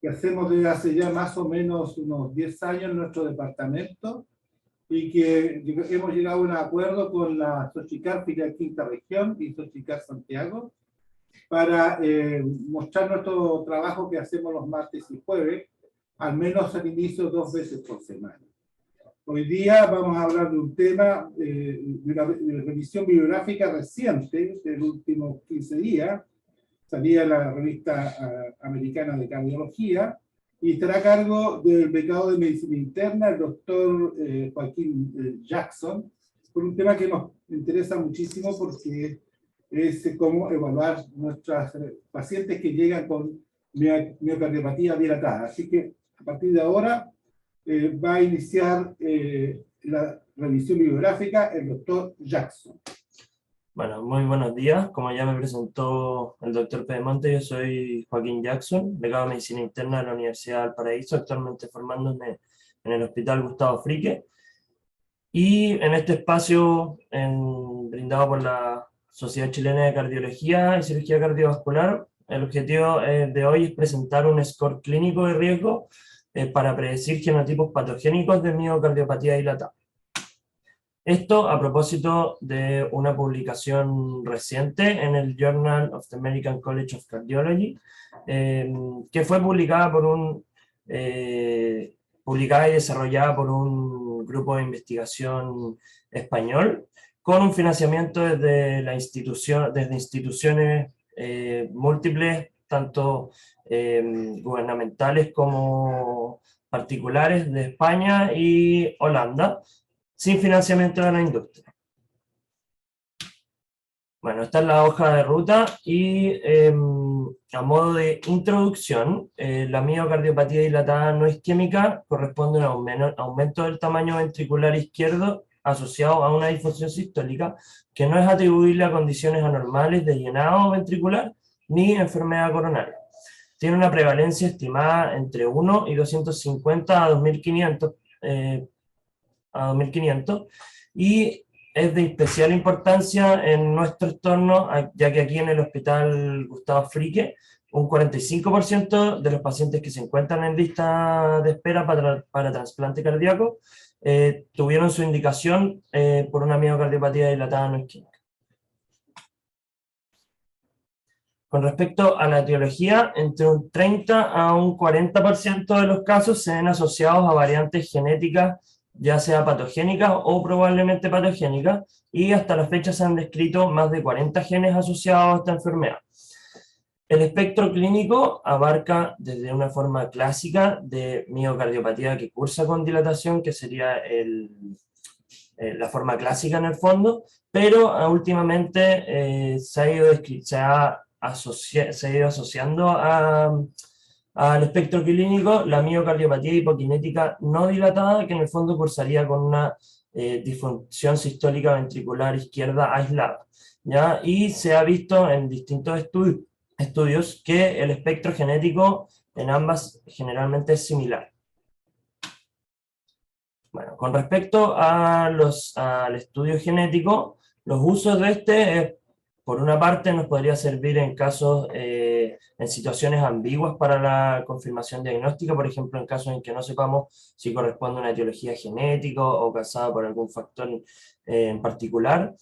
que hacemos desde hace ya más o menos unos 10 años en nuestro departamento, y que hemos llegado a un acuerdo con la Xochicar Filial Quinta Región y Xochicar Santiago para mostrar nuestro trabajo que hacemos los martes y jueves, al menos al inicio 2 veces por semana. Hoy día vamos a hablar de un tema, de una revisión bibliográfica reciente, de los últimos 15 días, salía en la revista americana de cardiología, y estará a cargo del becado de medicina interna, el doctor Joaquín Jackson, por un tema que nos interesa muchísimo porque es cómo evaluar nuestras pacientes que llegan con miocardiopatía dilatada. Así que a partir de ahora va a iniciar la revisión bibliográfica el doctor Jackson. Bueno, muy buenos días. Como ya me presentó el doctor Pedemonte, yo soy Joaquín Jackson, becado de Medicina Interna de la Universidad de Valparaíso, actualmente formándome en el Hospital Gustavo Fricke. Y en este espacio brindado por la Sociedad Chilena de Cardiología y Cirugía Cardiovascular, el objetivo de hoy es presentar un score clínico de riesgo para predecir genotipos patogénicos de miocardiopatía dilatada. Esto a propósito de una publicación reciente en el Journal of the American College of Cardiology, que fue publicada publicada y desarrollada por un grupo de investigación español, con un financiamiento desde instituciones múltiples, tanto gubernamentales como particulares de España y Holanda, sin financiamiento de la industria. Bueno, esta es la hoja de ruta y a modo de introducción, la miocardiopatía dilatada no isquémica corresponde a un aumento del tamaño ventricular izquierdo asociado a una disfunción sistólica que no es atribuible a condiciones anormales de llenado ventricular ni enfermedad coronaria. Tiene una prevalencia estimada entre 1 y 250 a 2500, y es de especial importancia en nuestro entorno, ya que aquí en el Hospital Gustavo Fricke, un 45% de los pacientes que se encuentran en lista de espera para trasplante cardíaco tuvieron su indicación por una miocardiopatía dilatada no isquémica. Con respecto a la etiología, entre un 30 a un 40% de los casos se ven asociados a variantes genéticas, ya sea patogénicas o probablemente patogénicas, y hasta la fecha se han descrito más de 40 genes asociados a esta enfermedad. El espectro clínico abarca desde una forma clásica de miocardiopatía que cursa con dilatación, que sería la forma clásica en el fondo, pero últimamente se ha ido asociando al espectro clínico la miocardiopatía hipokinética no dilatada, que en el fondo cursaría con una disfunción sistólica ventricular izquierda aislada, ¿ya? Y se ha visto en distintos estudios que el espectro genético en ambas generalmente es similar. Bueno, con respecto al estudio genético, los usos de este, por una parte, nos podría servir en casos, en situaciones ambiguas para la confirmación diagnóstica, por ejemplo, en casos en que no sepamos si corresponde a una etiología genética o causada por algún factor en particular.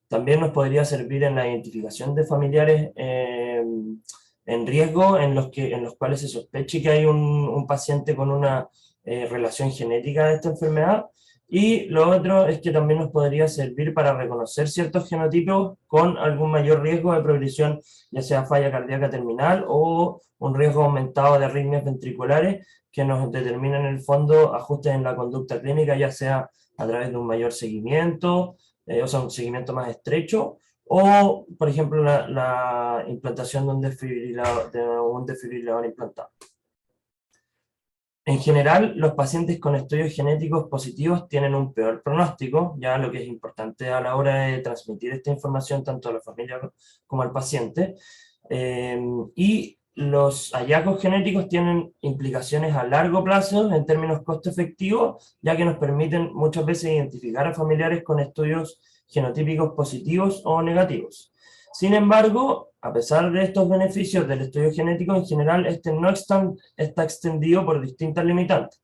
También nos podría servir en la identificación de familiares en riesgo, en los cuales se sospeche que hay un paciente con una relación genética de esta enfermedad. Y lo otro es que también nos podría servir para reconocer ciertos genotipos con algún mayor riesgo de progresión, ya sea falla cardíaca terminal o un riesgo aumentado de arritmias ventriculares, que nos determinan en el fondo ajustes en la conducta clínica, ya sea a través de un mayor seguimiento, o sea, un seguimiento más estrecho, o, por ejemplo, la implantación de un desfibrilador implantado. En general, los pacientes con estudios genéticos positivos tienen un peor pronóstico, ya lo que es importante a la hora de transmitir esta información tanto a la familia como al paciente, y los hallazgos genéticos tienen implicaciones a largo plazo en términos costo-efectivos, ya que nos permiten muchas veces identificar a familiares con estudios genotípicos positivos o negativos. Sin embargo, a pesar de estos beneficios del estudio genético, en general este no está extendido por distintas limitantes.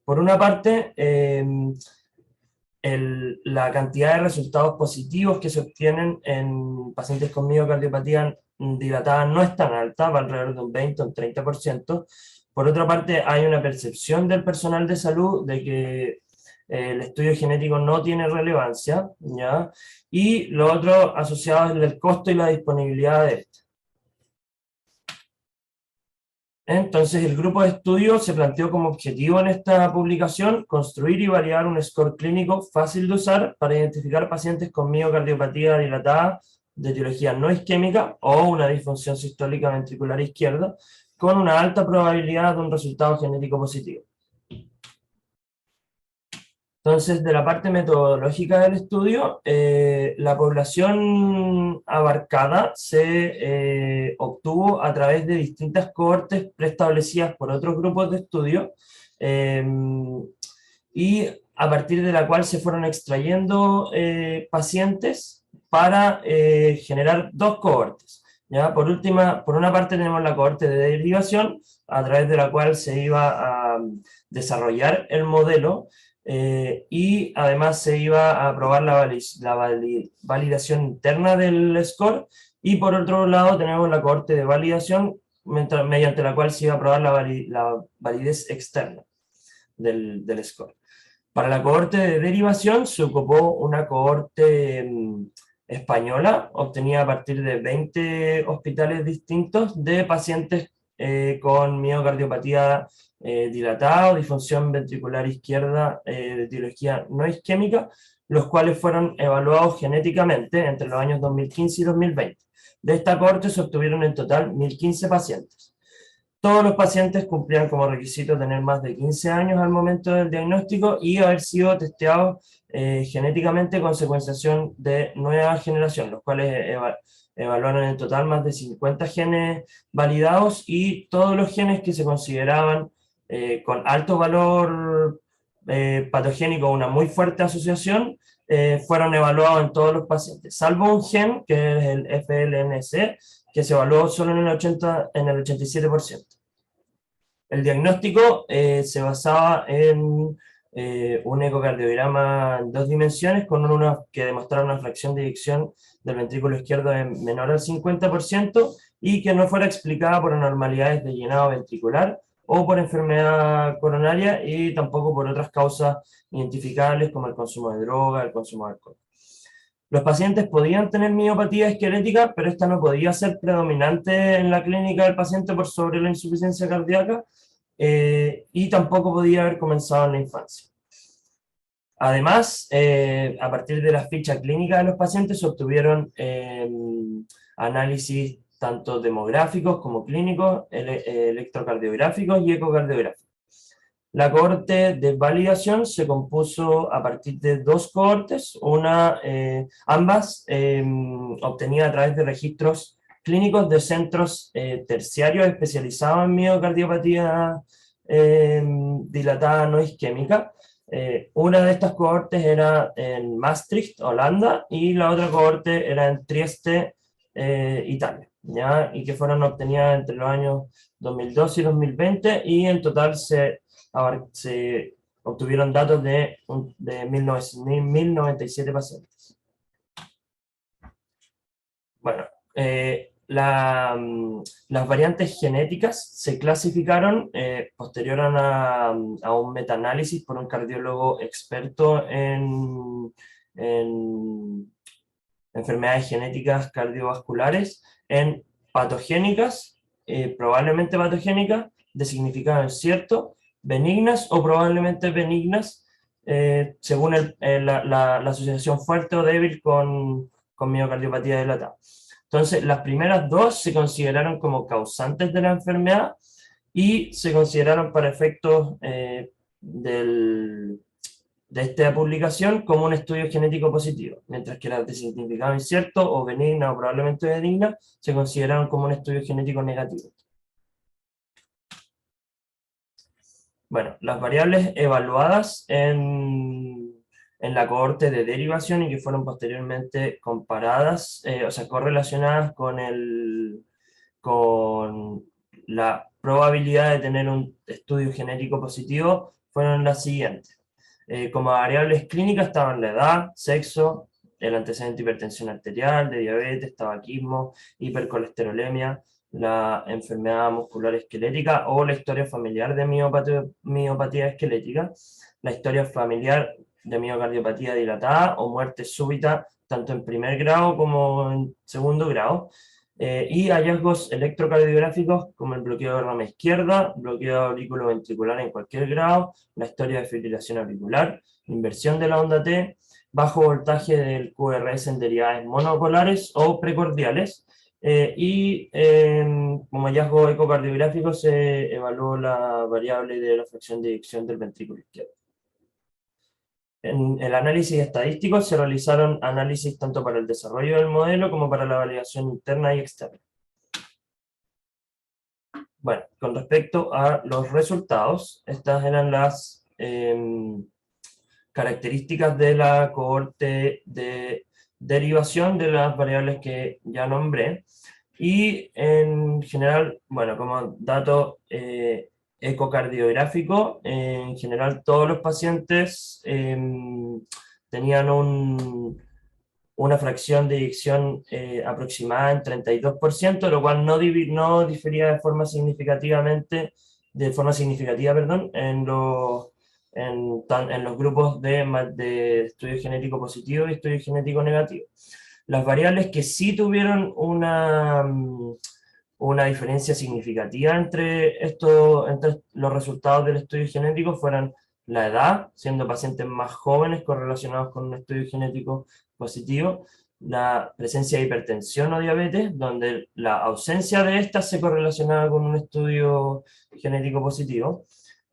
Por una parte, la cantidad de resultados positivos que se obtienen en pacientes con miocardiopatía dilatada no es tan alta, va alrededor de un 20 o un 30%. Por otra parte, hay una percepción del personal de salud de que el estudio genético no tiene relevancia, ¿ya? Y lo otro asociado es el costo y la disponibilidad de este. Entonces, el grupo de estudio se planteó como objetivo en esta publicación construir y validar un score clínico fácil de usar para identificar pacientes con miocardiopatía dilatada de etiología no isquémica o una disfunción sistólica ventricular izquierda con una alta probabilidad de un resultado genético positivo. Entonces, de la parte metodológica del estudio, la población abarcada se obtuvo a través de distintas cohortes preestablecidas por otros grupos de estudio y a partir de la cual se fueron extrayendo pacientes para generar dos cohortes. ¿Ya? Por una parte tenemos la cohorte de derivación, a través de la cual se iba a desarrollar el modelo y además se iba a probar la validación interna del score, y por otro lado tenemos la cohorte de validación mediante la cual se iba a probar la validez externa del score. Para la cohorte de derivación se ocupó una cohorte española, obtenida a partir de 20 hospitales distintos de pacientes con miocardiopatía dilatada o disfunción ventricular izquierda de etiología no isquémica, los cuales fueron evaluados genéticamente entre los años 2015 y 2020. De esta cohorte se obtuvieron en total 1.015 pacientes. Todos los pacientes cumplían como requisito tener más de 15 años al momento del diagnóstico y haber sido testeados genéticamente con secuenciación de nueva generación, los cuales evaluaron en total más de 50 genes validados, y todos los genes que se consideraban con alto valor patogénico, una muy fuerte asociación, fueron evaluados en todos los pacientes, salvo un gen, que es el FLNC, que se evaluó solo en el 87%. El diagnóstico se basaba en un ecocardiograma en 2 dimensiones que demostraba una fracción de eyección del ventrículo izquierdo menor al 50% y que no fuera explicada por anormalidades de llenado ventricular o por enfermedad coronaria, y tampoco por otras causas identificables como el consumo de droga, el consumo de alcohol. Los pacientes podían tener miopatía esquelética, pero esta no podía ser predominante en la clínica del paciente por sobre la insuficiencia cardíaca, y tampoco podía haber comenzado en la infancia. Además, a partir de la ficha clínica de los pacientes se obtuvieron análisis tanto demográficos como clínicos, electrocardiográficos y ecocardiográficos. La cohorte de validación se compuso a partir de 2 cohortes, ambas obtenidas a través de registros clínicos de centros terciarios especializados en miocardiopatía dilatada no isquémica. Una de estas cohortes era en Maastricht, Holanda, y la otra cohorte era en Trieste, Italia, ¿ya? Y que fueron obtenidas entre los años 2012 y 2020, y en total se obtuvieron datos de 1.097 pacientes. Bueno, las variantes genéticas se clasificaron posterior a un metaanálisis por un cardiólogo experto en enfermedades genéticas cardiovasculares, en patogénicas, probablemente patogénicas, de significado incierto, benignas o probablemente benignas, según la asociación fuerte o débil con miocardiopatía dilatada. Entonces, las primeras 2 se consideraron como causantes de la enfermedad y se consideraron para efectos de esta publicación como un estudio genético positivo, mientras que las de significado incierto o benigna o probablemente benigna se consideraron como un estudio genético negativo. Bueno, las variables evaluadas en en la cohorte de derivación y que fueron posteriormente comparadas, o sea, correlacionadas con la probabilidad de tener un estudio genético positivo, fueron las siguientes. Como variables clínicas estaban la edad, sexo, el antecedente de hipertensión arterial, de diabetes, tabaquismo, hipercolesterolemia, la enfermedad muscular esquelética o la historia familiar de miopatía esquelética, la historia familiar de miocardiopatía dilatada o muerte súbita, tanto en primer grado como en segundo grado, y hallazgos electrocardiográficos como el bloqueo de rama izquierda, bloqueo auriculoventricular en cualquier grado, la historia de fibrilación auricular, inversión de la onda T, bajo voltaje del QRS en derivadas monopolares o precordiales, y como hallazgo ecocardiográfico se evaluó la variable de la fracción de eyección del ventrículo izquierdo. En el análisis estadístico se realizaron análisis tanto para el desarrollo del modelo como para la validación interna y externa. Bueno, con respecto a los resultados, estas eran las características de la cohorte de derivación de las variables que ya nombré. Y en general, bueno, como dato ecocardiográfico, en general todos los pacientes tenían una fracción de eyección aproximada en 32%, lo cual no difería de forma significativa, perdón, en los grupos de estudio genético positivo y estudio genético negativo. Las variables que sí tuvieron una diferencia significativa entre los resultados del estudio genético fueron la edad, siendo pacientes más jóvenes correlacionados con un estudio genético positivo, la presencia de hipertensión o diabetes, donde la ausencia de estas se correlacionaba con un estudio genético positivo,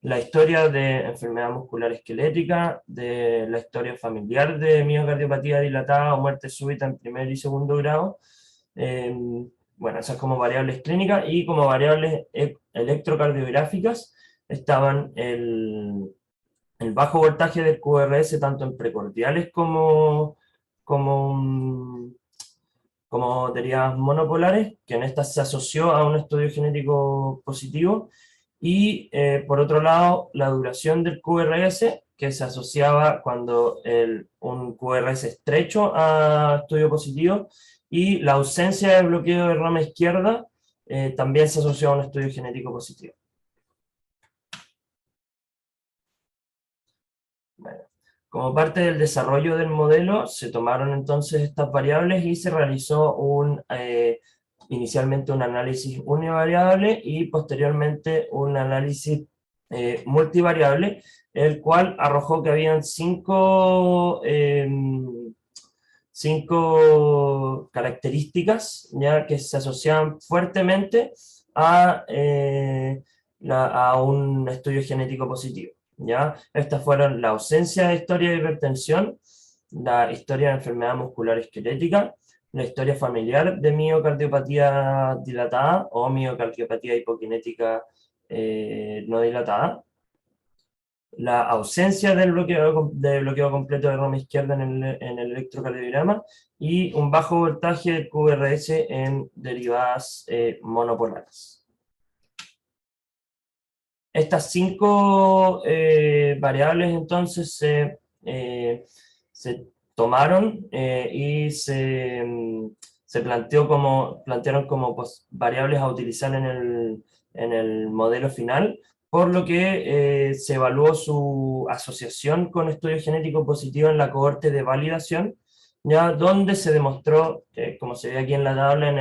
la historia de enfermedad muscular esquelética, de la historia familiar de miocardiopatía dilatada o muerte súbita en primer y segundo grado. Bueno, esas como variables clínicas, y como variables electrocardiográficas estaban el bajo voltaje del QRS tanto en precordiales como, como derivadas monopolares, que en estas se asoció a un estudio genético positivo, y por otro lado la duración del QRS, que se asociaba cuando un QRS estrecho a estudio positivo, y la ausencia de bloqueo de rama izquierda también se asoció a un estudio genético positivo. Bueno, como parte del desarrollo del modelo, se tomaron entonces estas variables y se realizó inicialmente un análisis univariable y posteriormente un análisis multivariable, el cual arrojó que habían cinco características ya que se asociaban fuertemente a un estudio genético positivo. ¿Ya? Estas fueron la ausencia de historia de hipertensión, la historia de enfermedad muscular esquelética, la historia familiar de miocardiopatía dilatada o miocardiopatía hipokinética no dilatada, la ausencia del bloqueo completo de rama izquierda en el electrocardiograma, y un bajo voltaje del QRS en derivadas monopolares. Estas cinco variables entonces se tomaron y se plantearon como variables a utilizar en el modelo final, por lo que se evaluó su asociación con estudio genético positivo en la cohorte de validación, ya donde se demostró, como se ve aquí en la tabla,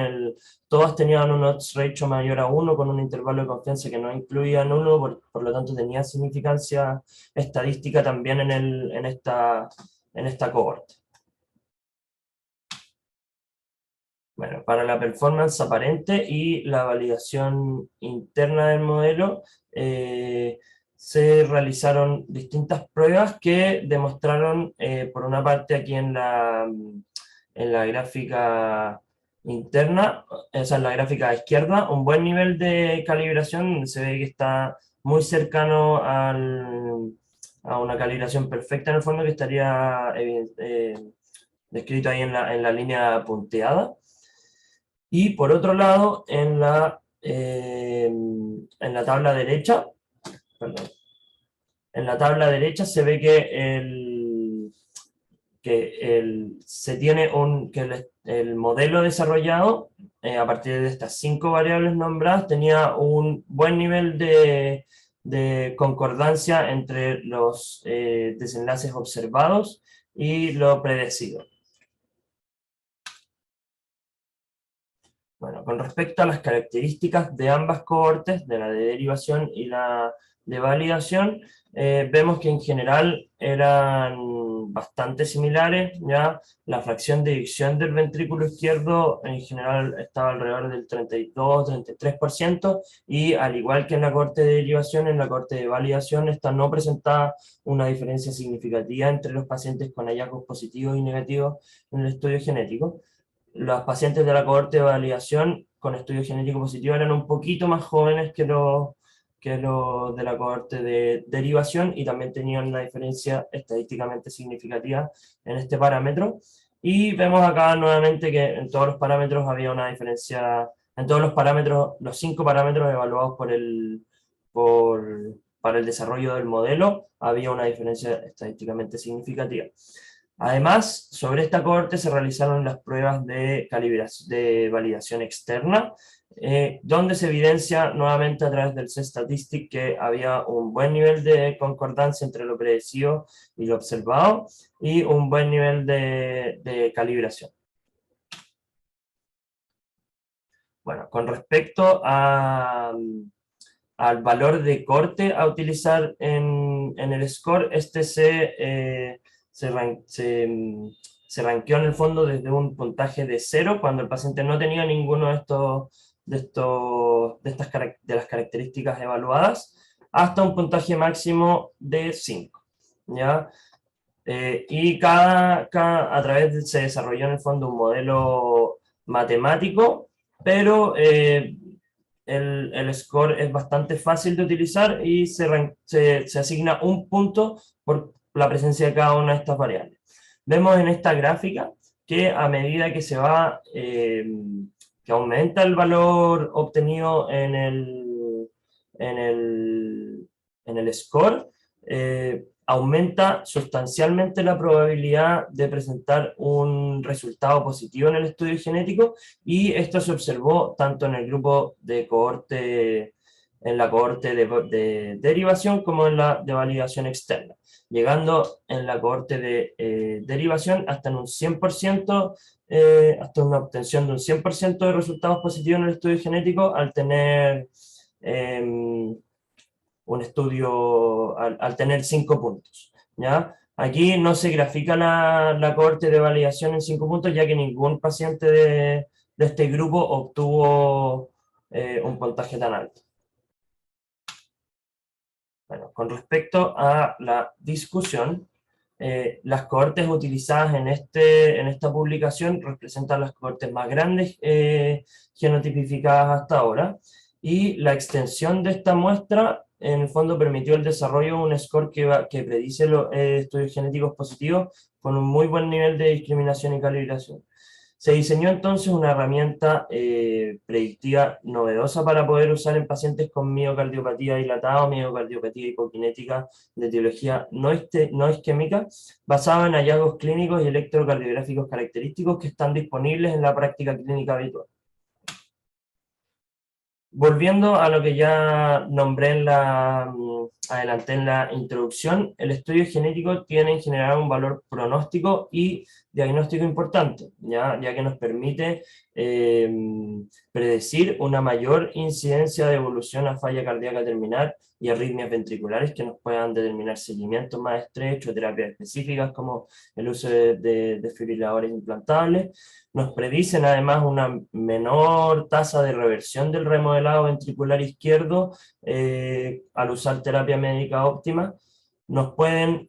todas tenían un odds ratio mayor a 1 con un intervalo de confianza que no incluía nulo, por lo tanto tenía significancia estadística también en esta cohorte. Bueno, para la performance aparente y la validación interna del modelo, se realizaron distintas pruebas que demostraron, por una parte aquí en la gráfica interna, o sea, en la gráfica izquierda, un buen nivel de calibración, se ve que está muy cercano a una calibración perfecta en el fondo que estaría descrito ahí en la línea punteada. Y por otro lado, en la tabla derecha, perdón, en la tabla derecha se ve se tiene el modelo desarrollado a partir de estas 5 variables nombradas tenía un buen nivel de concordancia entre los desenlaces observados y lo predecido. Bueno, con respecto a las características de ambas cohortes, de la de derivación y la de validación, vemos que en general eran bastante similares, ya la fracción de eyección del ventrículo izquierdo en general estaba alrededor del 32-33%, y al igual que en la cohorte de derivación, en la cohorte de validación esta no presentaba una diferencia significativa entre los pacientes con hallazgos positivos y negativos en el estudio genético. Los pacientes de la cohorte de validación con estudio genético positivo eran un poquito más jóvenes que los de la cohorte de derivación, y también tenían una diferencia estadísticamente significativa en este parámetro. Y vemos acá nuevamente que en todos los parámetros había una diferencia, en todos los parámetros, los 5 parámetros evaluados para el desarrollo del modelo, había una diferencia estadísticamente significativa. Además, sobre esta cohorte se realizaron las pruebas de validación externa, donde se evidencia nuevamente a través del C-Statistic que había un buen nivel de concordancia entre lo predecido y lo observado, y un buen nivel de calibración. Bueno, con respecto al valor de corte a utilizar en el score, este se rankeó en el fondo desde un puntaje de 0, cuando el paciente no tenía ninguno de las características evaluadas, hasta un puntaje máximo de 5, ¿ya? Y a través se desarrolló en el fondo un modelo matemático, pero el score es bastante fácil de utilizar y se asigna un punto por la presencia de cada una de estas variables. Vemos en esta gráfica que a medida que que aumenta el valor obtenido en el score, aumenta sustancialmente la probabilidad de presentar un resultado positivo en el estudio genético, y esto se observó tanto en el grupo de cohorte, en la cohorte de derivación, como en la de validación externa, llegando en la cohorte de derivación hasta en un 100%, hasta una obtención de un 100% de resultados positivos en el estudio genético al tener un estudio, al tener 5 puntos, ¿ya? Aquí no se grafica la cohorte de validación en 5 puntos, ya que ningún paciente de este grupo obtuvo un puntaje tan alto. Bueno, con respecto a la discusión, las cohortes utilizadas en esta publicación representan las cohortes más grandes genotipificadas hasta ahora, y la extensión de esta muestra en el fondo permitió el desarrollo de un score que predice los estudios genéticos positivos con un muy buen nivel de discriminación y calibración. Se diseñó entonces una herramienta predictiva novedosa para poder usar en pacientes con miocardiopatía dilatada o miocardiopatía hipokinética de etiología no isquémica, basada en hallazgos clínicos y electrocardiográficos característicos que están disponibles en la práctica clínica habitual. Volviendo a lo que ya nombré adelanté en la introducción, el estudio genético tiene en general un valor pronóstico y diagnóstico importante, ya que nos permite predecir una mayor incidencia de evolución a falla cardíaca terminal y arritmias ventriculares que nos puedan determinar seguimientos más estrechos, terapias específicas como el uso de desfibriladores implantables. Nos predicen además una menor tasa de reversión del remodelado ventricular izquierdo al usar terapia médica óptima. Nos pueden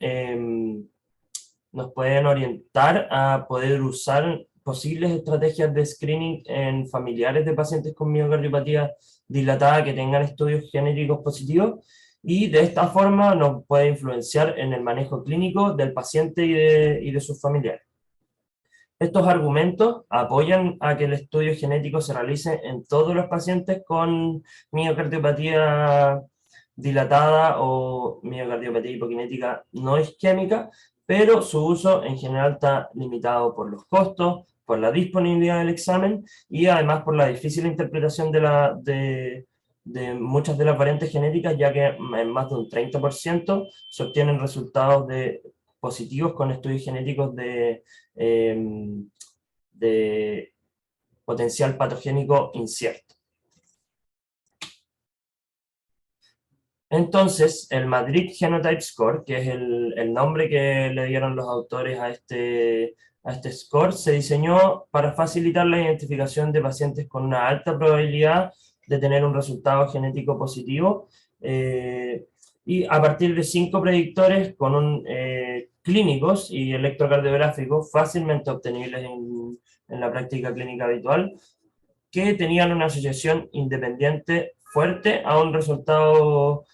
orientar a poder usar posibles estrategias de screening en familiares de pacientes con miocardiopatía dilatada que tengan estudios genéticos positivos, y de esta forma nos puede influenciar en el manejo clínico del paciente y de sus familiares. Estos argumentos apoyan a que el estudio genético se realice en todos los pacientes con miocardiopatía dilatada o miocardiopatía hipokinética no isquémica, pero su uso en general está limitado por los costos, por la disponibilidad del examen y además por la difícil interpretación de muchas de las variantes genéticas, ya que en más de un 30% se obtienen resultados positivos con estudios genéticos de potencial patogénico incierto. Entonces, el Madrid Genotype Score, que es el nombre que le dieron los autores a este score, se diseñó para facilitar la identificación de pacientes con una alta probabilidad de tener un resultado genético positivo, y a partir de 5 predictores clínicos y electrocardiográficos fácilmente obtenibles en la práctica clínica habitual, que tenían una asociación independiente fuerte a un resultado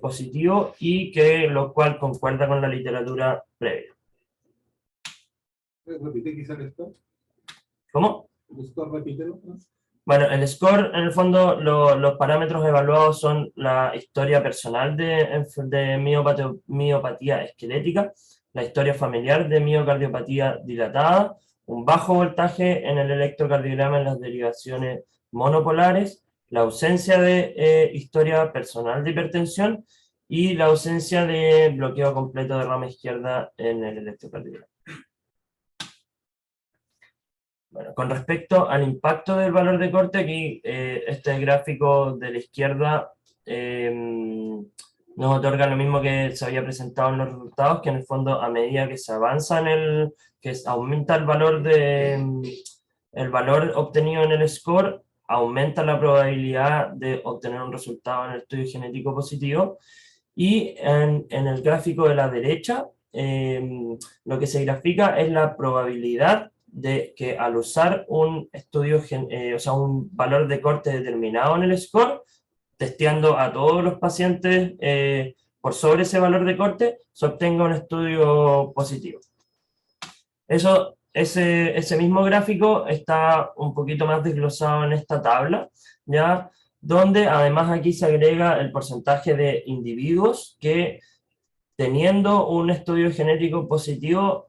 positivo y lo cual concuerda con la literatura previa. ¿Repite quizás esto? ¿Cómo? ¿El score repítelo? Bueno, el score, en el fondo, los parámetros evaluados son la historia personal de miopatía esquelética, la historia familiar de miocardiopatía dilatada, un bajo voltaje en el electrocardiograma en las derivaciones monopolares, la ausencia de historia personal de hipertensión y la ausencia de bloqueo completo de rama izquierda en el electrocardiograma. Bueno, con respecto al impacto del valor de corte, aquí este gráfico de la izquierda nos otorga lo mismo que se había presentado en los resultados, que en el fondo a medida que se avanza que aumenta el valor obtenido en el score, aumenta la probabilidad de obtener un resultado en el estudio genético positivo, y en el gráfico de la derecha lo que se grafica es la probabilidad de que al usar un un valor de corte determinado en el score, testeando a todos los pacientes por sobre ese valor de corte, se obtenga un estudio positivo. Ese mismo gráfico está un poquito más desglosado en esta tabla, ¿ya? Donde además aquí se agrega el porcentaje de individuos que, teniendo un estudio genético positivo,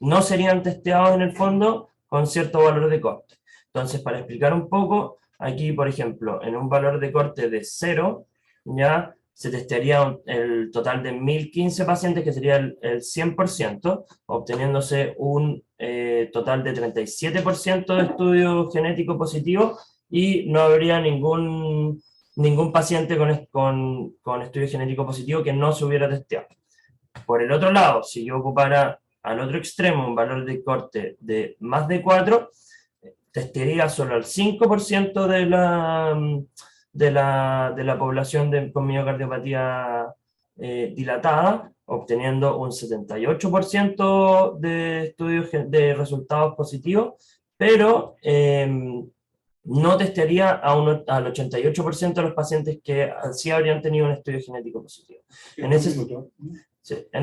no serían testeados en el fondo con cierto valor de corte. Entonces, para explicar un poco, aquí, por ejemplo, en un valor de corte de 0, ya se testearía el total de 1015 pacientes, que sería el 100%, obteniéndose un total de 37% de estudio genético positivo, y no habría ningún paciente con estudio genético positivo que no se hubiera testeado. Por el otro lado, si yo ocupara al otro extremo un valor de corte de más de 4, testearía solo al 5% de la población con miocardiopatía dilatada, obteniendo un 78% de estudios de resultados positivos, pero no testearía al 88% de los pacientes que sí habrían tenido un estudio genético positivo. En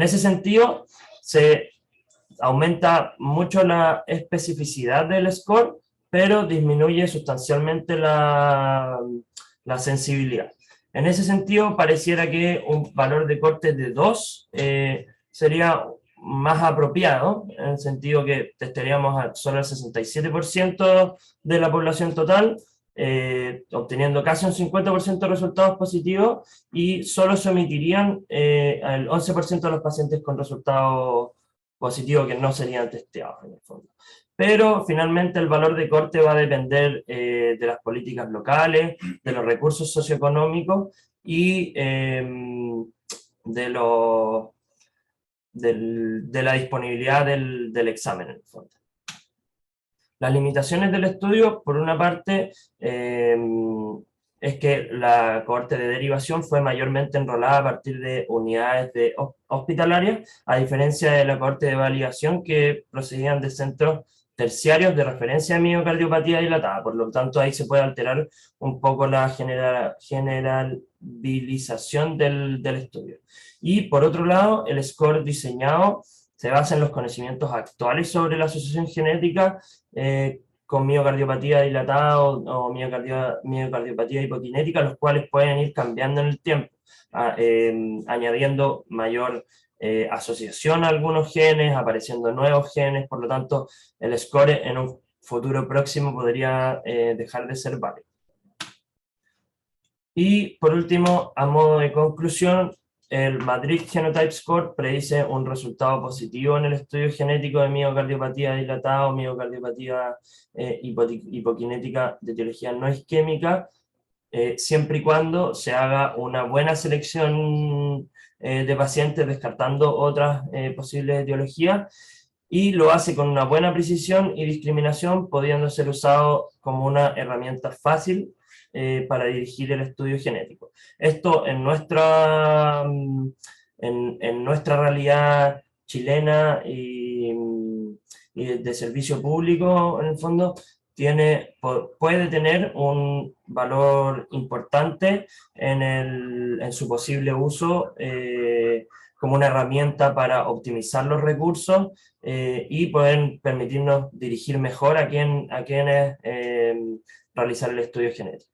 ese sentido, se aumenta mucho la especificidad del score, pero disminuye sustancialmente la sensibilidad. En ese sentido, pareciera que un valor de corte de 2 sería más apropiado, en el sentido que testaríamos solo el 67% de la población total, obteniendo casi un 50% de resultados positivos, y solo se omitirían al 11% de los pacientes con resultados positivos que no serían testeados en el fondo. Pero finalmente el valor de corte va a depender de las políticas locales, de los recursos socioeconómicos y de la disponibilidad del examen en el fondo. Las limitaciones del estudio, por una parte, es que la cohorte de derivación fue mayormente enrolada a partir de unidades hospitalarias, a diferencia de la cohorte de validación, que procedían de centros terciarios de referencia de miocardiopatía dilatada, por lo tanto ahí se puede alterar un poco la generalización del estudio. Y por otro lado, el score diseñado se basa en los conocimientos actuales sobre la asociación genética con miocardiopatía dilatada o miocardiopatía hipokinética, los cuales pueden ir cambiando en el tiempo, añadiendo mayor asociación a algunos genes, apareciendo nuevos genes, por lo tanto el score en un futuro próximo podría dejar de ser válido. Y por último, a modo de conclusión, el Madrid Genotype Score predice un resultado positivo en el estudio genético de miocardiopatía dilatada o miocardiopatía hipokinética de etiología no isquémica, siempre y cuando se haga una buena selección de pacientes descartando otras posibles etiologías, y lo hace con una buena precisión y discriminación, pudiendo ser usado como una herramienta fácil para dirigir el estudio genético. Esto en nuestra realidad chilena y de servicio público, en el fondo, puede tener un valor importante en su posible uso como una herramienta para optimizar los recursos y poder permitirnos dirigir mejor a quienes realizar el estudio genético.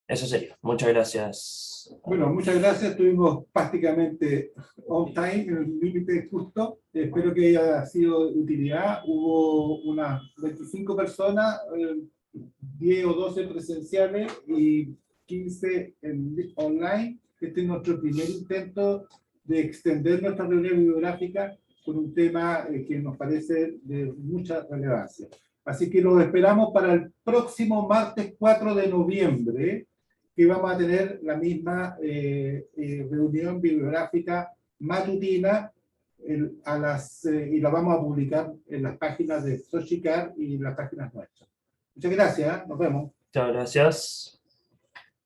Eso sería. Muchas gracias. Bueno, muchas gracias. Estuvimos prácticamente on time, en el límite justo. Espero que haya sido de utilidad. Hubo unas 25 personas, 10 o 12 presenciales y 15 online. Este es nuestro primer intento de extender nuestra reunión bibliográfica con un tema que nos parece de mucha relevancia. Así que los esperamos para el próximo martes 4 de noviembre, que vamos a tener la misma reunión bibliográfica matutina y la vamos a publicar en las páginas de Sochicar y las páginas nuestras. Muchas gracias, nos vemos. Muchas gracias.